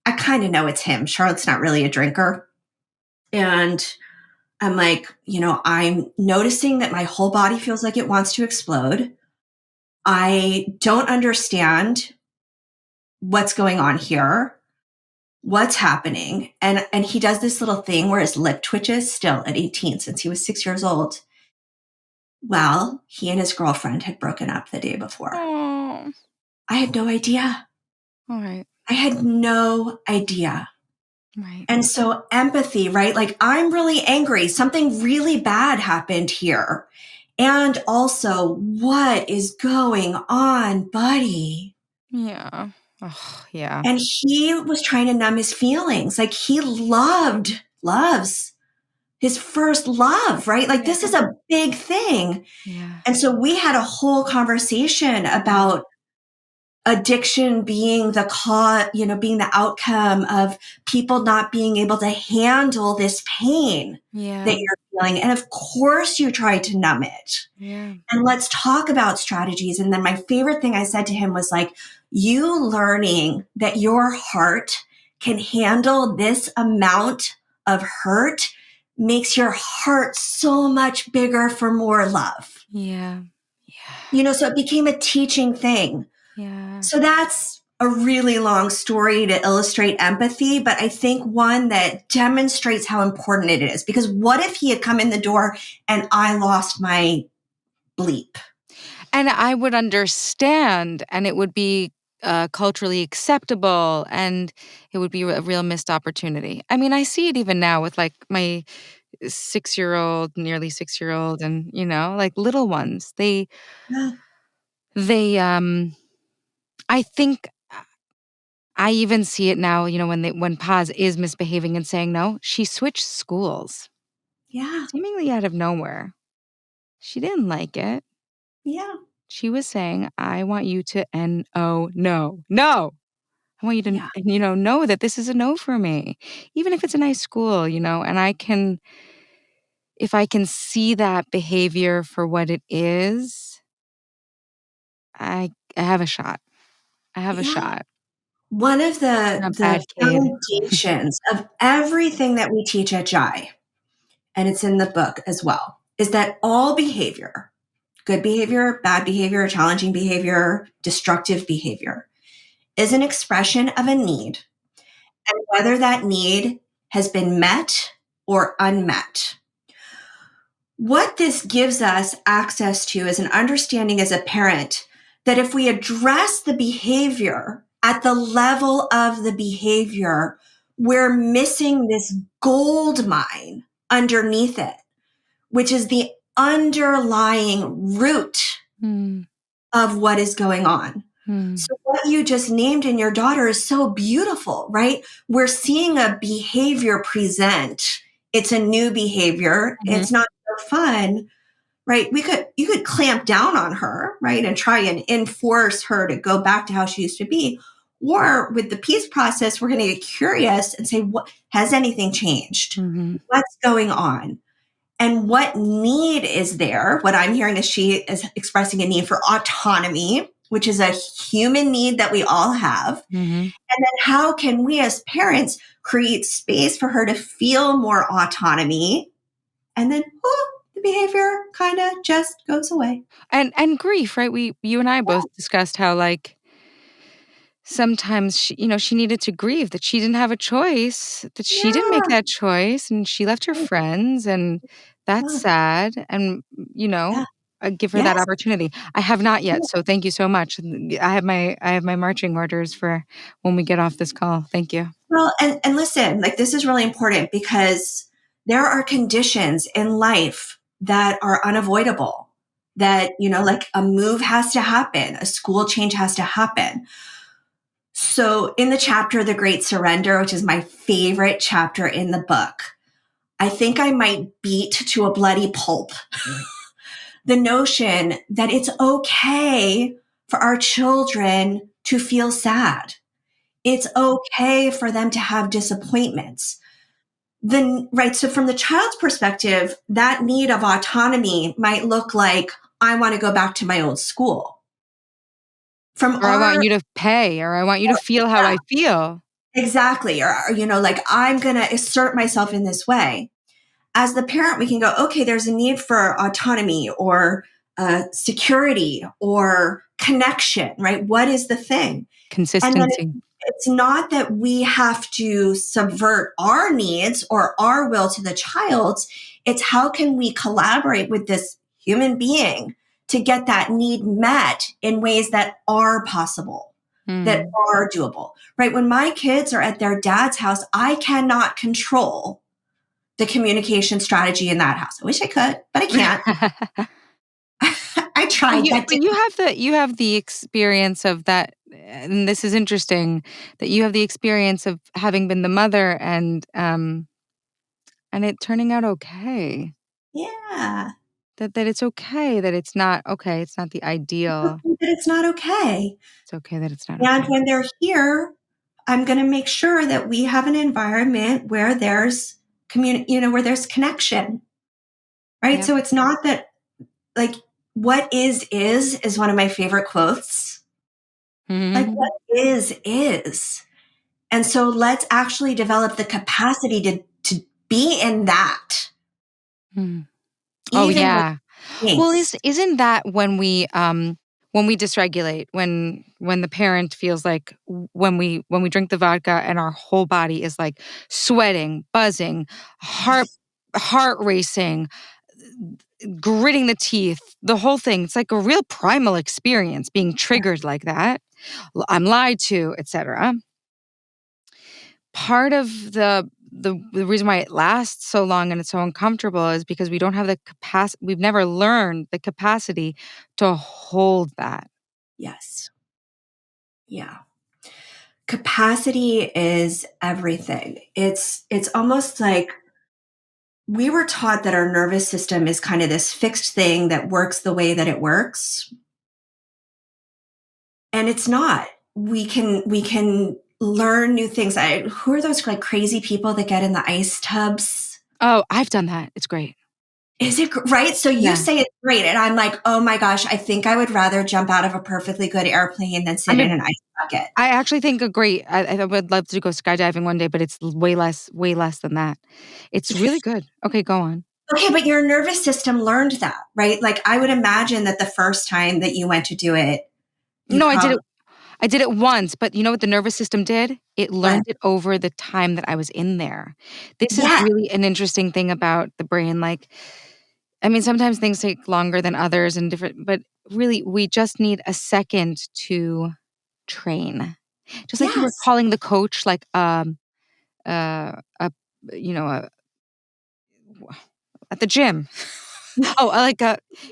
I kind of know it's him. Charlotte's not really a drinker. And I'm like, I'm noticing that my whole body feels like it wants to explode. I don't understand what's going on here. What's happening? And he does this little thing where his lip twitches still at 18 since he was 6 years old. Well, he and his girlfriend had broken up the day before. Oh, I had no idea. all right. I had no idea. Right. And so empathy, right? Like I'm really angry. Something really bad happened here. And also, what is going on, buddy? Yeah. Oh, yeah. And he was trying to numb his feelings. Like he loves his first love, right? Like this Yeah. is a big thing. Yeah. And so we had a whole conversation about addiction being the cause, being the outcome of people not being able to handle this pain that Yeah. you're feeling. And of course you try to numb it. Yeah. And let's talk about strategies. And then my favorite thing I said to him was like, you learning that your heart can handle this amount of hurt makes your heart so much bigger for more love. Yeah. So it became a teaching thing. Yeah. So that's a really long story to illustrate empathy, but I think one that demonstrates how important it is. Because what if he had come in the door and I lost my bleep? And I would understand, and it would be culturally acceptable, and it would be a real missed opportunity. I mean, I see it even now with like my 6-year-old, nearly 6-year-old, and like little ones. Yeah, They I think I even see it now, when Paz is misbehaving and saying no, she switched schools, yeah, seemingly out of nowhere. She didn't like it. yeah, She was saying, "I want you to N-O, no, no. I want you to, yeah, know that this is a no for me, even if it's a nice school, and if I can see that behavior for what it is, I have a shot. I have a yeah. shot. One of I'm a the bad kid." foundations of everything that we teach at Jai, and it's in the book as well, is that all behavior, good behavior, bad behavior, challenging behavior, destructive behavior, is an expression of a need, and whether that need has been met or unmet. What this gives us access to is an understanding as a parent that if we address the behavior at the level of the behavior, we're missing this gold mine underneath it, which is the underlying root Mm, of what is going on. mm, So, what you just named in your daughter is so beautiful, right? We're seeing a behavior present. It's a new behavior. mhm, It's not so fun, right? You could clamp down on her, right? And try and enforce her to go back to how she used to be. Or with the peace process, we're going to get curious and say, what has anything changed? mhm, What's going on? And what need is there? What I'm hearing is she is expressing a need for autonomy, which is a human need that we all have. mhm, And then how can we as parents create space for her to feel more autonomy? And then the behavior kind of just goes away. and grief, right? You and I both discussed how, like, sometimes she needed to grieve that she didn't have a choice, that she didn't make Yeah. that choice, and she left her Yeah. friends, and that's Yeah. sad, and, Yeah. give her that Yes. opportunity. I have not Yeah. yet, so thank you so much. I have my marching orders for when we get off this call. Thank you. Well, and listen, like this is really important because there are conditions in life that are unavoidable. That, like a move has to happen, a school change has to happen. So, in the chapter, The Great Surrender, which is my favorite chapter in the book, I think I might beat to a bloody pulp the notion that it's okay for our children to feel sad. It's okay for them to have disappointments. Then, right. So, from the child's perspective, that need of autonomy might look like, I want to go back to my old school. From Or I want our, you to pay, or I want you to feel how yeah, I feel. Exactly. Or, like I'm going to assert myself in this way. As the parent, we can go, okay, there's a need for autonomy or security or connection, right? What is the thing? And then Consistency. it's not that we have to subvert our needs or our will to the child's. It's how can we collaborate with this human being to get that need met in ways that are possible, that Mm. are doable, right? When my kids are at their dad's house, I cannot control the communication strategy in that house. I wish I could, but I can't. I But tried. you That but didn't. you have the experience of that, and this is interesting, that you have the experience of having been the mother and it turning out okay. Yeah. That it's okay, that it's not okay, it's not the ideal. But it's not okay. It's okay that it's not And okay. when they're here, I'm going to make sure that we have an environment where there's where there's connection, right? Yep. So it's not that like what is one of my favorite quotes. Like what is. And so let's actually develop the capacity to be in that, Mm. Oh, even when yeah. it Well, stinks. isn't that when we dysregulate, when the parent feels like when we drink the vodka and our whole body is like sweating, buzzing, heart racing, gritting the teeth, the whole thing. It's like a real primal experience being triggered like that. I'm lied to, etc. Part of the reason why it lasts so long and it's so uncomfortable is because we don't have the capacity. We've never learned the capacity to hold that. Yes. Yeah. Capacity is everything. It's almost like we were taught that our nervous system is kind of this fixed thing that works the way that it works, and it's not. We can learn new things. Who are those like crazy people that get in the ice tubs? Oh, I've done that. It's great. Is it right? So you Yeah. say it's great, and I'm like, oh my gosh, I think I would rather jump out of a perfectly good airplane than sit I'm a in an ice bucket. I actually think a great I would love to go skydiving one day, but it's way less than that. It's really good. Okay, go on. Okay, but your nervous system learned that, right? Like I would imagine that the first time that you went to do it, you No, probably I did it once, but you know what the nervous system did? It what? learned it over the time that I was in there. This is Yeah, really an interesting thing about the brain, like, I mean, sometimes things take longer than others and different, but really, we just need a second to train. Just like you were yes. calling the coach, like, a you know, a at the gym. Oh, like,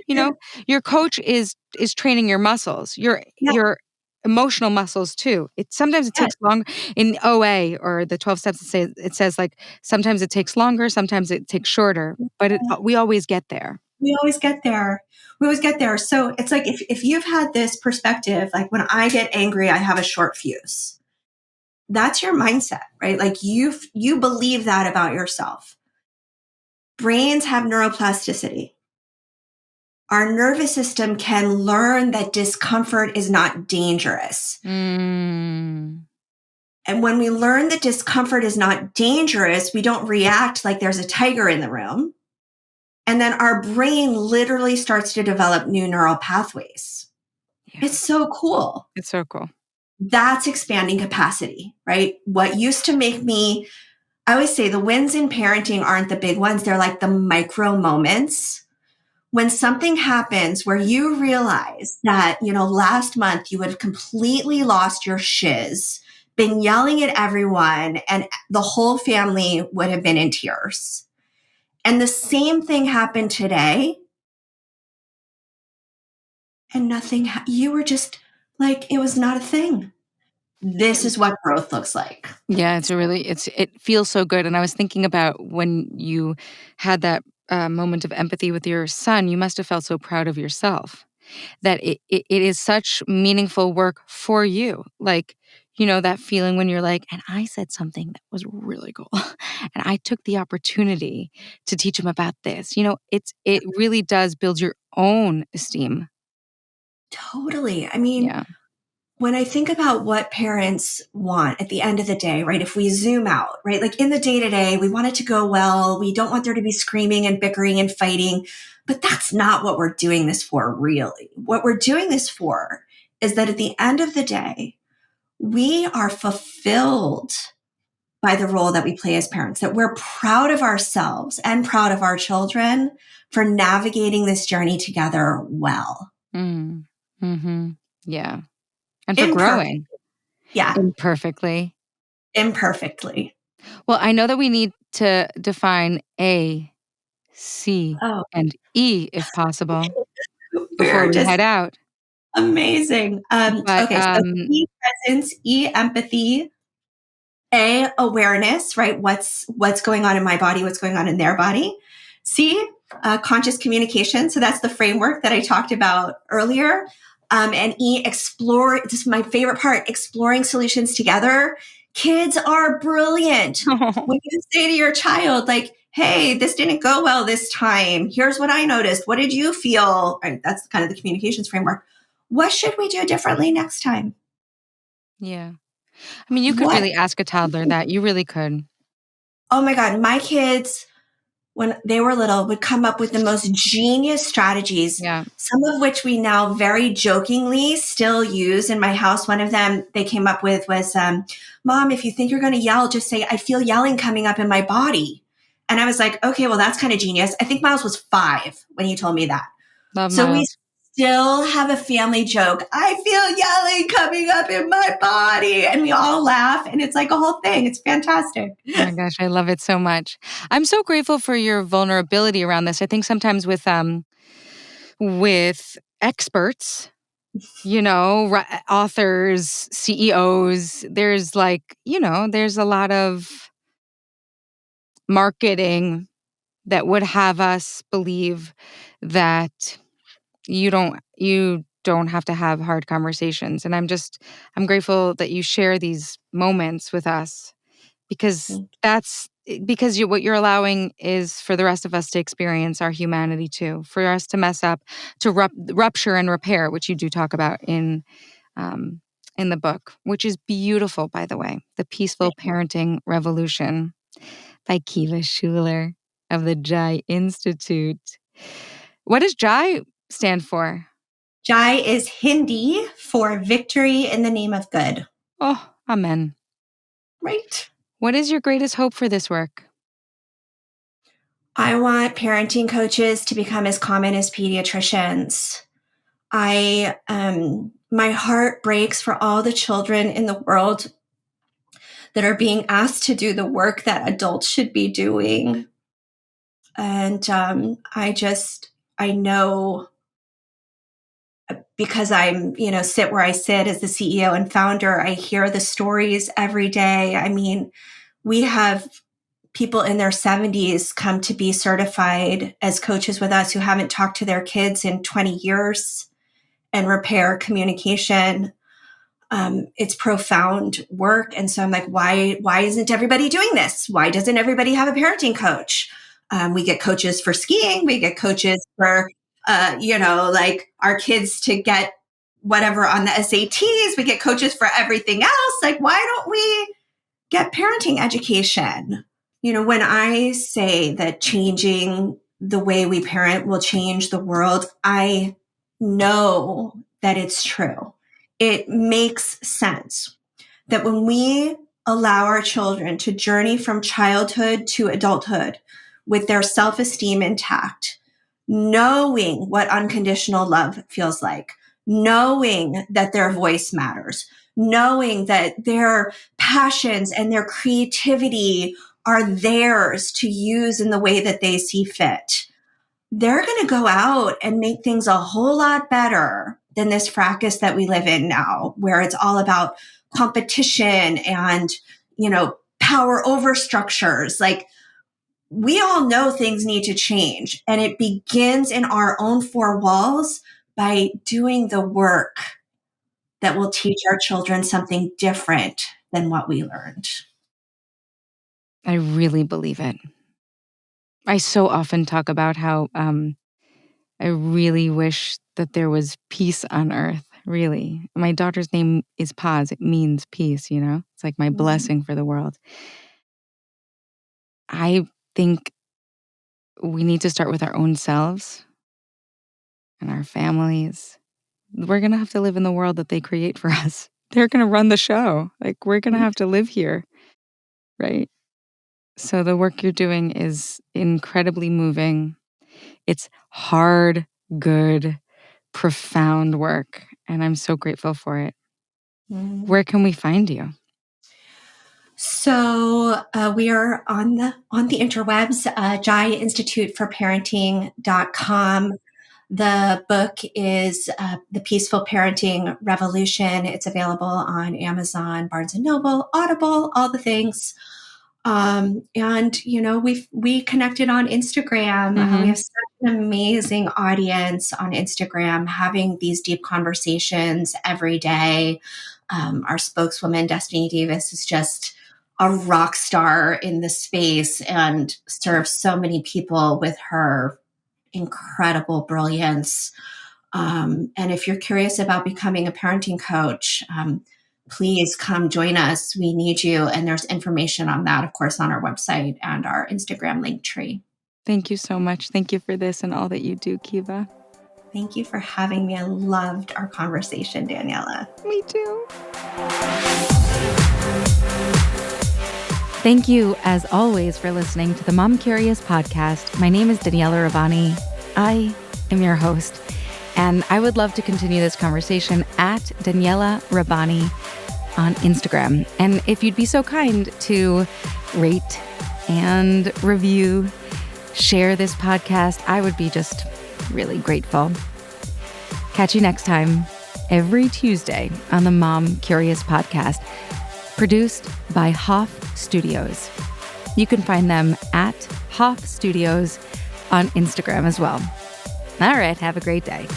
you know, your coach is training your muscles, Yeah, your emotional muscles too. Sometimes it yeah, takes long in OA or the 12 steps, it says, like, sometimes it takes longer, sometimes it takes shorter, but yeah. we always get there. We always get there. We always get there. So it's like if you've had this perspective, like when I get angry, I have a short fuse. That's your mindset, right? Like you believe that about yourself. Brains have neuroplasticity. Our nervous system can learn that discomfort is not dangerous. Mm. And when we learn that discomfort is not dangerous, we don't react like there's a tiger in the room. And then our brain literally starts to develop new neural pathways. Yeah, It's so cool. it's so cool. That's expanding capacity, right? What used to make me, I always say the wins in parenting aren't the big ones. They're like the micro moments. When something happens where you realize that, last month you would have completely lost your shiz, been yelling at everyone, and the whole family would have been in tears. And the same thing happened today, and you were just like, it was not a thing. This is what growth looks like. Yeah, it feels so good, and I was thinking about when you had that, moment of empathy with your son, you must have felt so proud of yourself, that it is such meaningful work for you, like, that feeling when you're like, "And I said something that was really cool, and I took the opportunity to teach him about this," it really does build your own esteem. Totally. I mean, Yeah. when I think about what parents want at the end of the day, right? If we zoom out, right? Like in the day to day, we want it to go well. We don't want there to be screaming and bickering and fighting, but that's not what we're doing this for, really. What we're doing this for is that at the end of the day, we are fulfilled by the role that we play as parents, that we're proud of ourselves and proud of our children for navigating this journey together well. Mm. Mhm. Yeah. And for Imperfect. growing Yeah, imperfectly. imperfectly. Well, I know that we need to define A, C, Oh, and E if possible before we're we just head out. amazing. But, Okay, so E, presence, E, empathy, A, awareness, right? What's going on in my body, what's going on in their body. C, conscious communication. So that's the framework that I talked about earlier. And E, explore. This is my favorite part: exploring solutions together. Kids are brilliant. When you say to your child, like, "Hey, this didn't go well this time. Here's what I noticed. What did you feel?" Right, that's kind of the communications framework. What should we do differently next time? Yeah. I mean, you could What? really ask a toddler that. You really could. Oh my God, my kids, when they were little, would come up with the most genius strategies, Yeah. some of which we now very jokingly still use in my house. One of them they came up with was, Mom, if you think you're going to yell, just say, I feel yelling coming up in my body. And I was like, okay, well, that's kind of genius. I think Miles was 5 when he told me that. Love So we Miles. still have a family joke. I feel yelling coming up in my body. And we all laugh. And it's like a whole thing. It's fantastic. Oh my gosh, I love it so much. I'm so grateful for your vulnerability around this. I think sometimes with experts, authors, CEOs, there's there's a lot of marketing that would have us believe that you don't have to have hard conversations. And I'm grateful that you share these moments with us because what you're allowing is for the rest of us to experience our humanity too, for us to mess up, to rupture and repair, which you do talk about um, in the book, which is beautiful, by the way. The Peaceful Parenting Revolution by Kiva Schuler of the Jai Institute. What does Jai stand for? Jai is Hindi for victory in the name of good. Oh, amen. Right. What is your greatest hope for this work? I want parenting coaches to become as common as pediatricians. My heart breaks for all the children in the world that are being asked to do the work that adults should be doing. And I know, because sit where I sit as the CEO and founder, I hear the stories every day. I mean, we have people in their 70s come to be certified as coaches with us who haven't talked to their kids in 20 years and repair communication. It's profound work. And so I'm like, why isn't everybody doing this? Why doesn't everybody have a parenting coach? We get coaches for skiing. We get coaches for, like our kids to get whatever on the SATs. We get coaches for everything else. Like, why don't we get parenting education? When I say that changing the way we parent will change the world, I know that it's true. It makes sense that when we allow our children to journey from childhood to adulthood with their self esteem intact, knowing what unconditional love feels like, knowing that their voice matters, knowing that their passions and their creativity are theirs to use in the way that they see fit, they're going to go out and make things a whole lot better than this fracas that we live in now, where it's all about competition and, power over structures. Like, we all know things need to change, and it begins in our own four walls by doing the work that will teach our children something different than what we learned. I really believe it. I so often talk about how I really wish that there was peace on earth, really. My daughter's name is Paz. It means peace, you know? It's like my Mhm. blessing for the world. I think we need to start with our own selves and our families. We're going to have to live in the world that they create for us. They're going to run the show. Like, we're going to have to live here, right? So the work you're doing is incredibly moving. It's hard, good, profound work, and I'm so grateful for it. Mhm. Where can we find you? So we are on the interwebs, jaiinstituteforparenting.com. The book is The Peaceful Parenting Revolution. It's available on Amazon, Barnes and Noble, Audible, all the things. And we connected on Instagram. We have Mhm. such an amazing audience on Instagram, having these deep conversations every day. Our spokeswoman, Destiny Davis, is just a rock star in the space and serves so many people with her incredible brilliance. And if you're curious about becoming a parenting coach, please come join us. We need you. And there's information on that, of course, on our website and our Instagram link tree. Thank you so much. Thank you for this and all that you do, Kiva. Thank you for having me. I loved our conversation, Daniela. Me too. Thank you, as always, for listening to the Mom Curious podcast. My name is Daniella Rabbani. I am your host, and I would love to continue this conversation at Daniella Rabbani on Instagram. And if you'd be so kind to rate and review, share this podcast, I would be just really grateful. Catch you next time, every Tuesday on the Mom Curious podcast, produced by Hoff Studios. You can find them at Hoff Studios on Instagram as well. All right, have a great day.